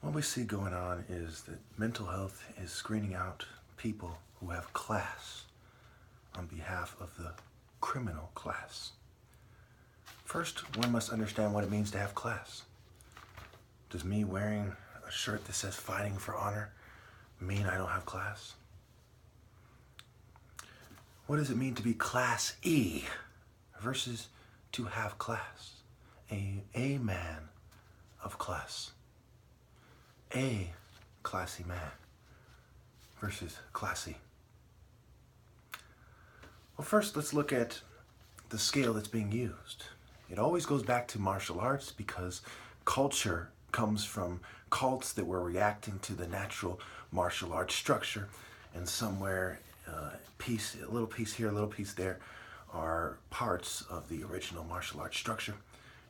What we see going on is that mental health is screening out people who have class on behalf of the criminal class. First, one must understand what it means to have class. Does me wearing a shirt that says "Fighting for Honor" mean I don't have class? What does it mean to be Class E versus to have class? A man of class. A classy man versus classy. Well, first let's look at the scale that's being used. It always goes back to martial arts because culture comes from cults that were reacting to the natural martial arts structure, and somewhere a little piece here, a little piece there are parts of the original martial arts structure,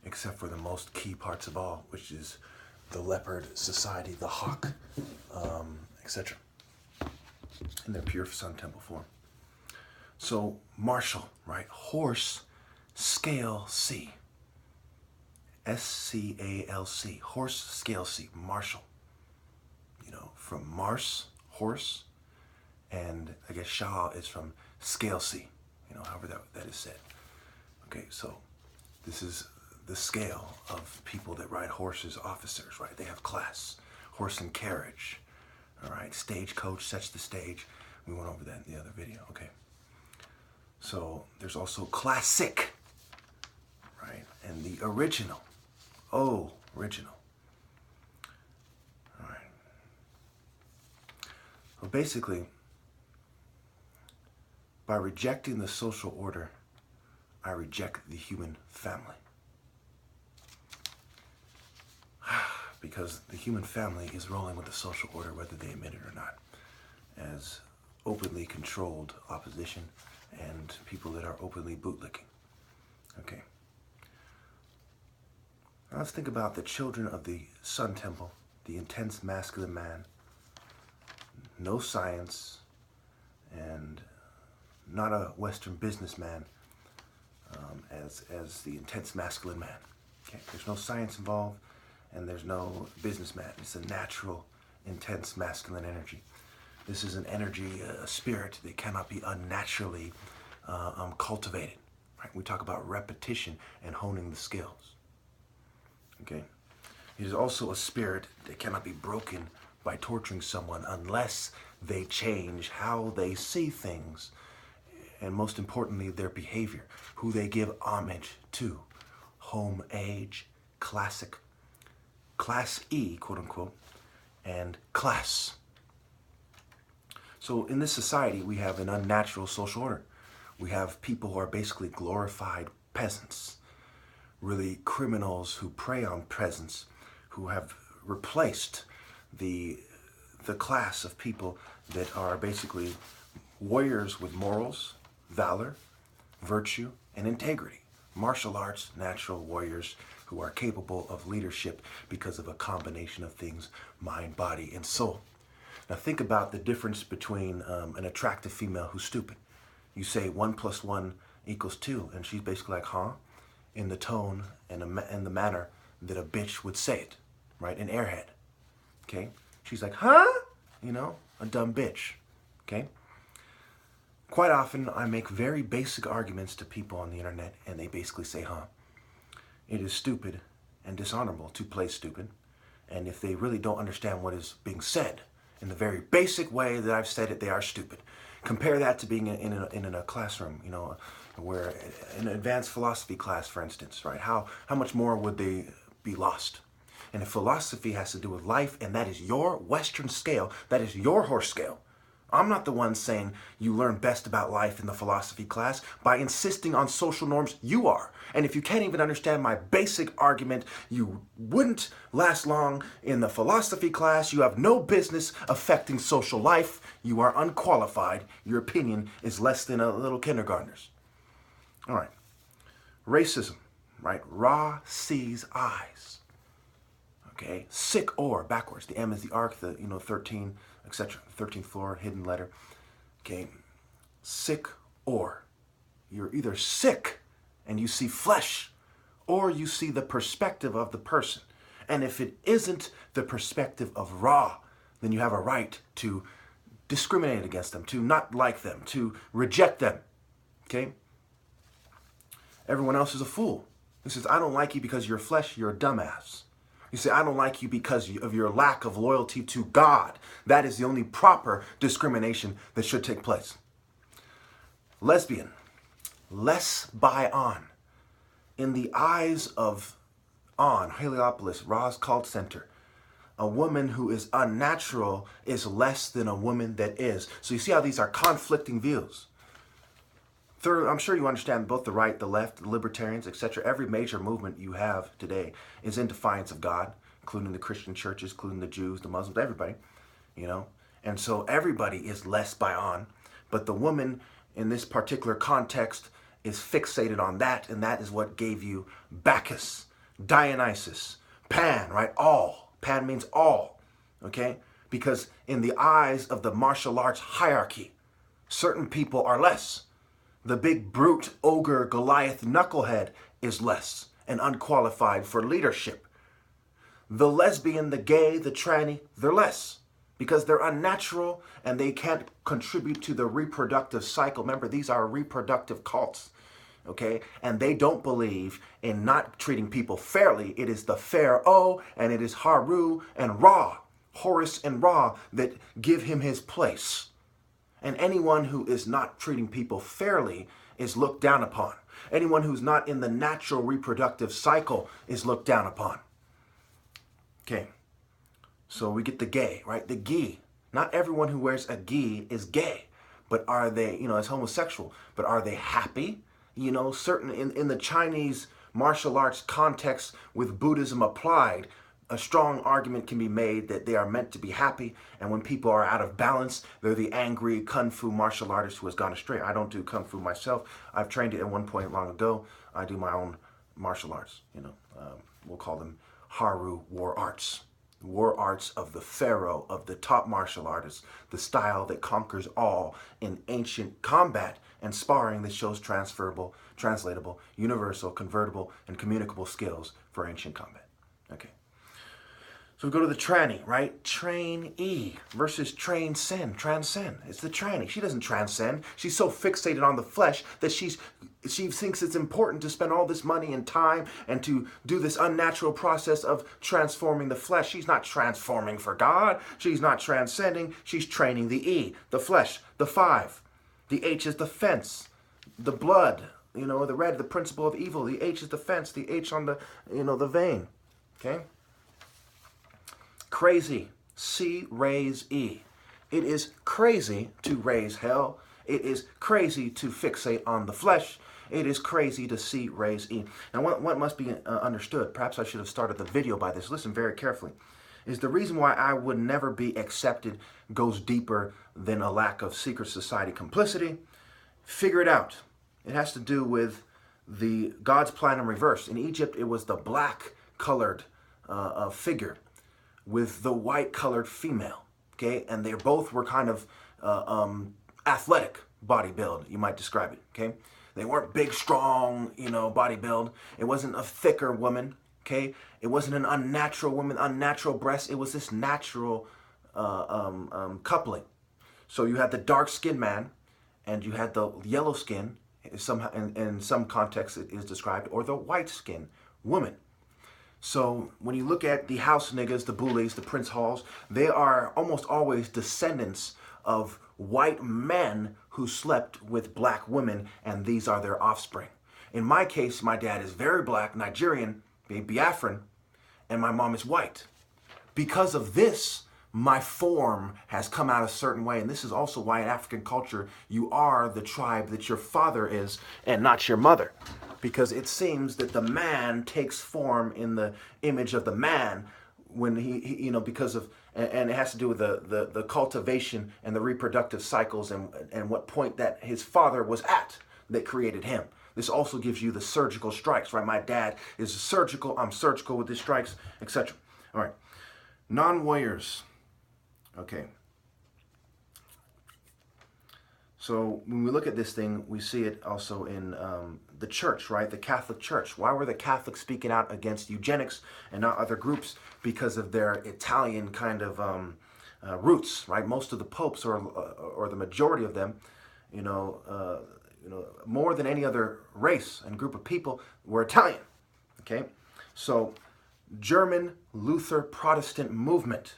except for the most key parts of all, which is the leopard society, the hawk, etc. in their pure Sun Temple form. So martial, right? Horse, scale C. SCALC, horse, scale C, martial. You know, from Mars, horse, and I guess Shah is from scale C, you know, however that is said. Okay, so this is the scale of people that ride horses, officers, right? They have class. Horse and carriage, all right? Stagecoach sets the stage. We went over that in the other video, okay? So there's also classic, right? And the original. Oh, original. All right. Well, basically, by rejecting the social order, I reject the human family. Because the human family is rolling with the social order whether they admit it or not, as openly controlled opposition and people that are openly bootlicking. Okay. Now let's think about the children of the Sun Temple, the intense masculine man, no science, and not a Western businessman as the intense masculine man. Okay. There's no science involved, and there's no businessman. It's a natural, intense masculine energy. This is an energy, a spirit that cannot be unnaturally cultivated. Right? We talk about repetition and honing the skills. Okay? It is also a spirit that cannot be broken by torturing someone unless they change how they see things, and most importantly, their behavior, who they give homage to. Home age, classic, Class E, quote unquote, and class. So in this society, we have an unnatural social order. We have people who are basically glorified peasants, really criminals who prey on peasants, who have replaced the class of people that are basically warriors with morals, valor, virtue, and integrity. Martial arts, natural warriors who are capable of leadership because of a combination of things, mind, body, and soul. Now think about the difference between an attractive female who's stupid. You say 1 + 1 = 2, and she's basically like, huh? In the tone and the manner that a bitch would say it, right? An airhead, okay? She's like, huh? You know, a dumb bitch, okay? Quite often, I make very basic arguments to people on the internet, and they basically say, huh? It is stupid and dishonorable to play stupid. And if they really don't understand what is being said in the very basic way that I've said it, they are stupid. Compare that to being in a classroom, you know, where in an advanced philosophy class, for instance, right? How much more would they be lost? And if philosophy has to do with life, and that is your Western scale, that is your horse scale, I'm not the one saying you learn best about life in the philosophy class. By insisting on social norms, you are. And if you can't even understand my basic argument, you wouldn't last long in the philosophy class. You have no business affecting social life. You are unqualified. Your opinion is less than a little kindergartner's. All right. Racism, right? Ra sees eyes. Okay. Sick or backwards. The M is the arc, the 13, etc. 13th floor, hidden letter. Okay. Sick or. You're either sick and you see flesh, or you see the perspective of the person. And if it isn't the perspective of Ra, then you have a right to discriminate against them, to not like them, to reject them. Okay? Everyone else is a fool. He says, I don't like you because you're flesh, you're a dumbass. You say, I don't like you because of your lack of loyalty to God. That is the only proper discrimination that should take place. Lesbian, less by on. In the eyes of On, Heliopolis, Ra's cult center, a woman who is unnatural is less than a woman that is. So you see how these are conflicting views. Third, I'm sure you understand both the right, the left, the libertarians, etc. Every major movement you have today is in defiance of God, including the Christian churches, including the Jews, the Muslims, everybody, you know. And so everybody is less by on, but the woman in this particular context is fixated on that, and that is what gave you Bacchus, Dionysus, Pan, right? All. Pan means all, okay? Because in the eyes of the martial arts hierarchy, certain people are less. The big brute, ogre, Goliath, knucklehead is less and unqualified for leadership. The lesbian, the gay, the tranny, they're less because they're unnatural and they can't contribute to the reproductive cycle. Remember, these are reproductive cults, okay? And they don't believe in not treating people fairly. It is the Pharaoh and it is Haru and Ra, Horus and Ra, that give him his place. And anyone who is not treating people fairly is looked down upon. Anyone who's not in the natural reproductive cycle is looked down upon. Okay, so we get the gay, right? The gi. Not everyone who wears a gi is gay, but are they, is homosexual, but are they happy? Certain in the Chinese martial arts context with Buddhism applied, a strong argument can be made that they are meant to be happy, and when people are out of balance, they're the angry kung fu martial artist who has gone astray. I don't do kung fu myself. I've trained it at one point long ago. I do my own martial arts. We'll call them Haru war arts. War arts of the pharaoh, of the top martial artists, the style that conquers all in ancient combat and sparring that shows transferable, translatable, universal, convertible, and communicable skills for ancient combat. Okay. So we go to the tranny, right? Train-e versus transcend. It's the tranny. She doesn't transcend. She's so fixated on the flesh that she thinks it's important to spend all this money and time and to do this unnatural process of transforming the flesh. She's not transforming for God. She's not transcending. She's training the E, the flesh, the 5. The H is the fence, the blood, the red, the principle of evil. The H is the fence, the H on the, the vein, okay? Crazy, C raise E. It is crazy to raise hell. It is crazy to fixate on the flesh. It is crazy to C raise E. Now what must be understood, perhaps I should have started the video by this, listen very carefully, is the reason why I would never be accepted goes deeper than a lack of secret society complicity. Figure it out. It has to do with the God's plan in reverse. In Egypt, it was the black colored figure with the white colored female, okay? And they both were kind of athletic body build, you might describe it, okay? They weren't big, strong, body build. It wasn't a thicker woman, okay? It wasn't an unnatural woman, unnatural breasts. It was this natural coupling. So you had the dark-skinned man and you had the yellow skin, somehow in some contexts it is described, or the white-skinned woman. So when you look at the house niggas, the bullies, the Prince Halls, they are almost always descendants of white men who slept with black women, and these are their offspring. In my case, my dad is very black, Nigerian, Biafran, and my mom is white. Because of this, my form has come out a certain way, and this is also why in African culture, you are the tribe that your father is and not your mother. Because it seems that the man takes form in the image of the man when he because of, and it has to do with the cultivation and the reproductive cycles and what point that his father was at that created him. This also gives you the surgical strikes, right? My dad is surgical, I'm surgical with his strikes, etc. All right, non-warriors, okay. So when we look at this thing, we see it also in the church, right? The Catholic Church. Why were the Catholics speaking out against eugenics and not other groups? Because of their Italian kind of roots, right? Most of the popes, or the majority of them, more than any other race and group of people, were Italian. Okay, so German Luther Protestant movement.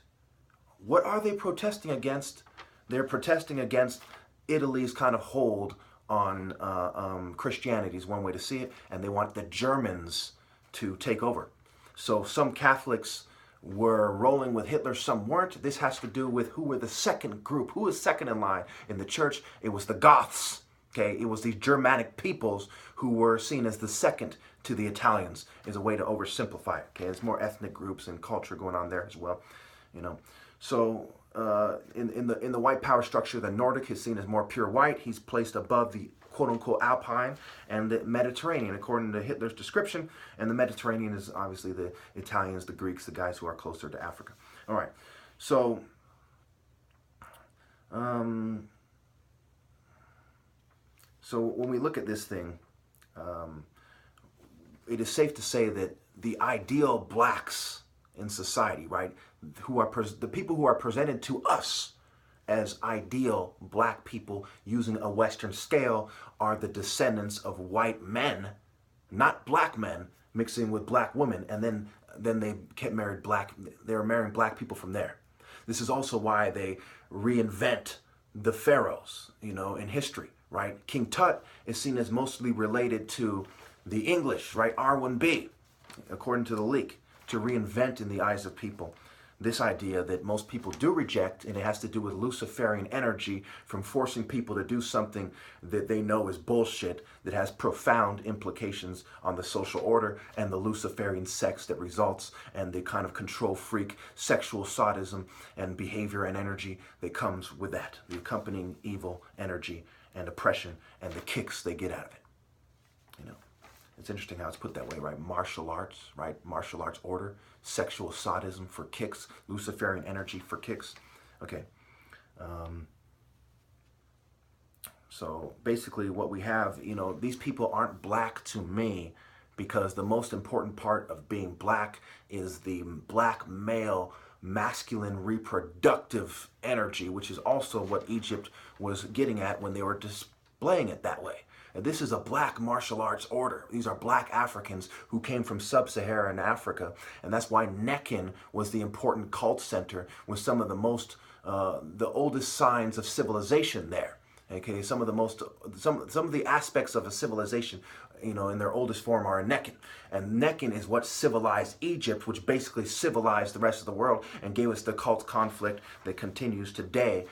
What are they protesting against? They're protesting against Italy's kind of hold on Christianity is one way to see it, and they want the Germans to take over. So some Catholics were rolling with Hitler, some weren't. This has to do with who were the second group, who was second in line in the church. It was the Goths. Okay, it was these Germanic peoples who were seen as the second to the Italians, is a way to oversimplify it. Okay, there's more ethnic groups and culture going on there as well. So in the white power structure, the Nordic is seen as more pure white. He's placed above the quote-unquote Alpine and the Mediterranean, according to Hitler's description. And the Mediterranean is obviously the Italians, the Greeks, the guys who are closer to Africa. All right, so so when we look at this thing, it is safe to say that the ideal blacks in society, right, who are the people who are presented to us as ideal black people using a Western scale, are the descendants of white men, not black men, mixing with black women, and then they get married black. They're marrying black people from there. This is also why they reinvent the pharaohs, in history, right? King Tut is seen as mostly related to the English, right? R1B, according to the leak, to reinvent in the eyes of people this idea that most people do reject, and it has to do with Luciferian energy from forcing people to do something that they know is bullshit, that has profound implications on the social order and the Luciferian sex that results, and the kind of control freak sexual sadism and behavior and energy that comes with that, the accompanying evil energy and oppression and the kicks they get out of it. It's interesting how it's put that way, right? Martial arts, right? Martial arts order, sexual sadism for kicks, Luciferian energy for kicks. Okay. So basically what we have, these people aren't black to me because the most important part of being black is the black male masculine reproductive energy, which is also what Egypt was getting at when they were displaying it that way. And this is a black martial arts order. These are black Africans who came from sub-Saharan Africa. And that's why Nekhen was the important cult center with some of the most, the oldest signs of civilization there. Okay, some of the aspects of a civilization, in their oldest form are in Nekhen. And Nekhen is what civilized Egypt, which basically civilized the rest of the world and gave us the cult conflict that continues today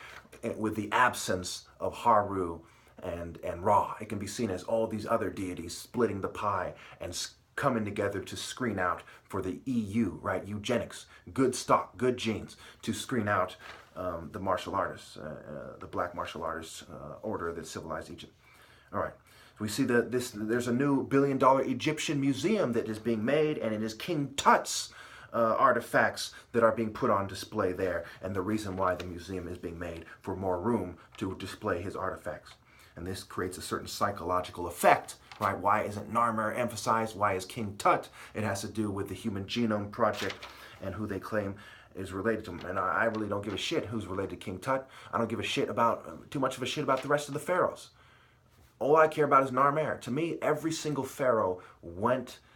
with the absence of Haru and Ra. It can be seen as all these other deities splitting the pie and coming together to screen out for the EU, right? Eugenics, good stock, good genes, to screen out the martial artists, the black martial artists order that civilized Egypt. All right. We see that there's a new $1 billion Egyptian museum that is being made, and it is King Tut's artifacts that are being put on display there, and the reason why the museum is being made for more room to display his artifacts. And this creates a certain psychological effect, right? Why isn't Narmer emphasized? Why is King Tut? It has to do with the Human Genome Project and who they claim is related to him. And I really don't give a shit who's related to King Tut. I don't give a shit about, too much of a shit about the rest of the pharaohs. All I care about is Narmer. To me, every single pharaoh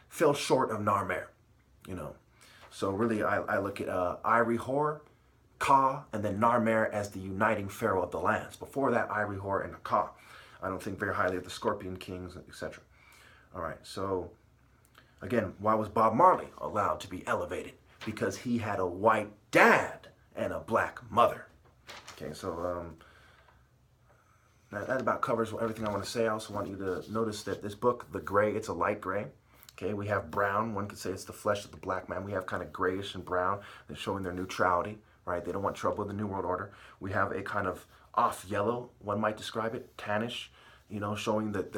fell short of Narmer, So really, I look at Iri-Hor, Ka, and then Narmer as the uniting pharaoh of the lands. Before that, Iri-Hor and Ka. I don't think very highly of the Scorpion Kings, etc. All right, so again, why was Bob Marley allowed to be elevated? Because he had a white dad and a black mother. Okay, so that about covers everything I want to say. I also want you to notice that this book, The Gray, it's a light gray. Okay, we have brown. One could say it's the flesh of the black man. We have kind of grayish and brown. They're showing their neutrality, right? They don't want trouble with the New World Order. We have a kind of off yellow, one might describe it, tannish, showing that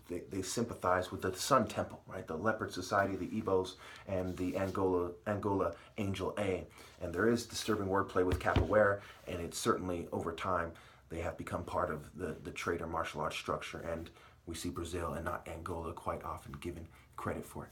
they sympathize with the Sun Temple, right? The Leopard Society, the Igbos, and the Angola Angel A. And there is disturbing wordplay with capoeira, and it's certainly over time they have become part of the traitor martial arts structure. And We see Brazil and not Angola quite often given credit for it.